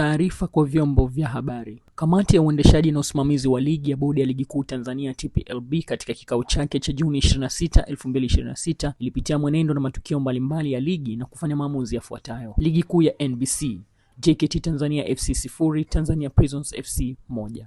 Taarifa kwa vyombo vya habari. Kamati ya uendeshaji na usimamizi wa ligi ya bodi ya ligi kuu Tanzania TPLB katika kikao chake cha Juni 26, 2026 ilipitia mwenendo na matukio mbalimbali ya ligi na kufanya maamuzi yafuatayo. Ligi kuu ya NBC, JKT Tanzania FC 0, Tanzania Prisons FC 1.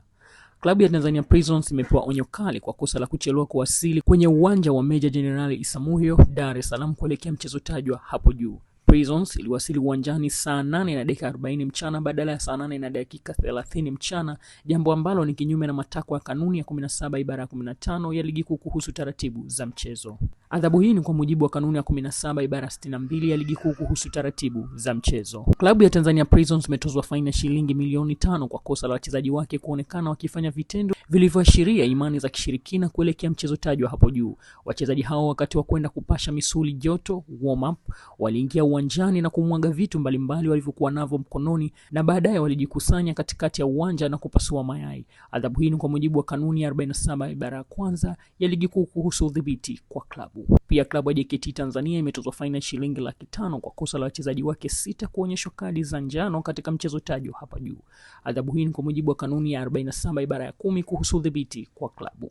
Klabu ya Tanzania Prisons imepewa onyo kali kwa kosa la kuchelewa kuwasili kwenye uwanja wa Meja Jenerali Isamuhyo, Dar es Salaam kuelekea mchezo tajwa hapo juu. Prisons iliwasili uwanjani saa 8:40 mchana badala ya saa 8:30 mchana, jambo ambalo ni kinyume na matakwa ya kanuni ya 17 ibara ya 15 ya ligi kuu kuhusu taratibu za mchezo. Adhabu hii ni kwa mujibu wa kanuni ya 17 ibara 62 ya ligi kuu kuhusu taratibu za mchezo. Klabu ya Tanzania Prisons imetozwa faini ya shilingi milioni 5 kwa kosa la wachezaji wake kuonekana wakifanya vitendo vilivyoashiria imani za kishirikina kuelekea mchezo tajwa hapo juu. Wachezaji hao wakati wa kwenda kupasha misuli joto warm up, waliingia uwanjani na kumwaga vitu mbalimbali walivyokuwa navyo mkononi, na baadaye walijikusanya katikati ya uwanja na kupasua mayai. Adhabu hii ni kwa mujibu wa kanuni ya 47 ibara ya kwanza ya ligi kuu kuhusu udhibiti kwa klabu. Pia klabu ya JKT Tanzania imetozwa faini ya shilingi 500,000 kwa kosa la wachezaji wake 6 kuonyeshwa kadi za njano katika mchezo tajwa hapa juu. Adhabu hii ni kwa mujibu wa kanuni ya 47 ibara ya 10 kuhusu udhibiti kwa klabu.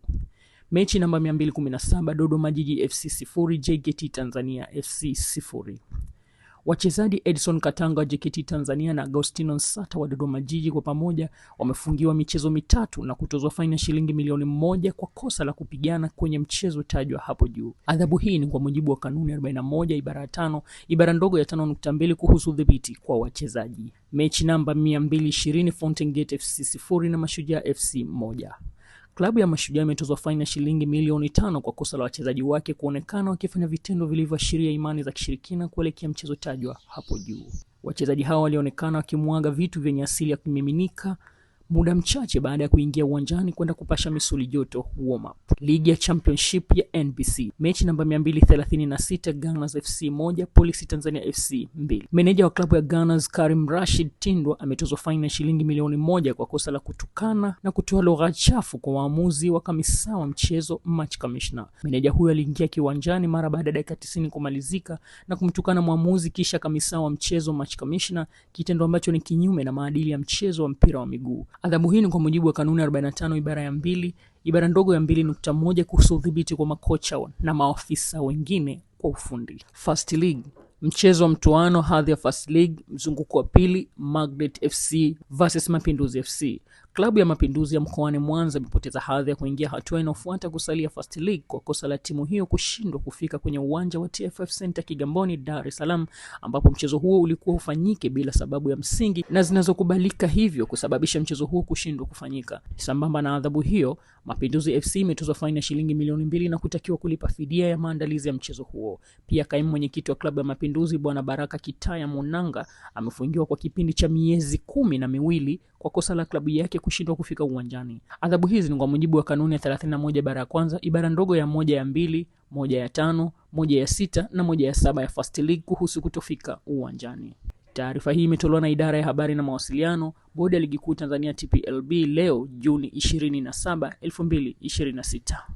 Mechi namba 217, Dodoma Jiji FC 0, JKT Tanzania FC 0. Wachezaji Edson Katanga wa JKT Tanzania na Agostino Nsata wa Dodoma Jiji kwa pamoja wamefungiwa michezo mitatu na kutozwa faini ya shilingi milioni 1 kwa kosa la kupigana kwenye mchezo tajwa hapo juu. Adhabu hii ni kwa mujibu wa kanuni 41 ibara ya 5 ibara ndogo ya 5.2 kuhusu udhibiti kwa wachezaji. Mechi namba 220, Fountain Gate FC 0 na Mashujaa FC 1. Klabu ya Mashujaa imetozwa faini ya shilingi milioni 5 kwa kosa la wachezaji wake kuonekana wakifanya vitendo vilivyoashiria imani za kishirikina kuelekea mchezo tajwa hapo juu. Wachezaji hao walionekana wakimwaga vitu vyenye asili ya kumiminika muda mchache baada ya kuingia uwanjani kwenda kupasha misuli joto warm up. Ligi ya Championship ya NBC, mechi namba 236, Gunners FC 1, Police Tanzania FC 2. Meneja wa klabu ya Gunners Karim Rashid Tindwa ametozwa faini ya shilingi milioni 1 kwa kosa la kutukana na kutoa lugha chafu kwa waamuzi wa kamisa wa mchezo match commissioner. Meneja huyo aliingia kiwanjani mara baada ya dakika 90 kumalizika na kumtukana mwamuzi kisha kamisa wa mchezo match commissioner, kitendo ambacho ni kinyume na maadili ya mchezo wa mpira wa miguu. Adhabu hii ni kwa mujibu wa kanuni 45 ibara ya 2 ibara ndogo ya 2.1 kuhusu udhibiti kwa makocha na maafisa wengine kwa ufundi. First League, mchezo wa mtoano hadhi ya First League, mzunguko wa pili, Magnet FC versus Mapinduzi FC. Klabu ya Mapinduzi ya mkoani Mwanza imepoteza hadhi ya kuingia hatua inayofuata kusalia First League kwa kosa la timu hiyo kushindwa kufika kwenye uwanja wa TFF Center Kigamboni, Dar es Salaam, ambapo mchezo huo ulikuwa ufanyike bila sababu ya msingi na zinazokubalika, hivyo kusababisha mchezo huo kushindwa kufanyika. Sambamba na adhabu hiyo, Mapinduzi FC imetozwa faini ya shilingi milioni 2 na kutakiwa kulipa fidia ya maandalizi ya mchezo huo. Pia kaimu mwenyekiti wa klabu ya Mapinduzi Bwana Baraka Kitaya Munanga amefungiwa kwa kipindi cha miezi 12 kwa kosa la klabu yake kushindwa kufika uwanjani. Adhabu hizi ni kwa mujibu wa kanuni ya 31 ibara ya kwanza ibara ndogo ya 1 ya 2, 1 ya 5, 1 ya 6 na 1 ya 7 ya First League kuhusu kutofika uwanjani. Taarifa hii imetolewa na idara ya habari na mawasiliano, bodi ya ligi kuu Tanzania TPLB leo Juni 27, 2026.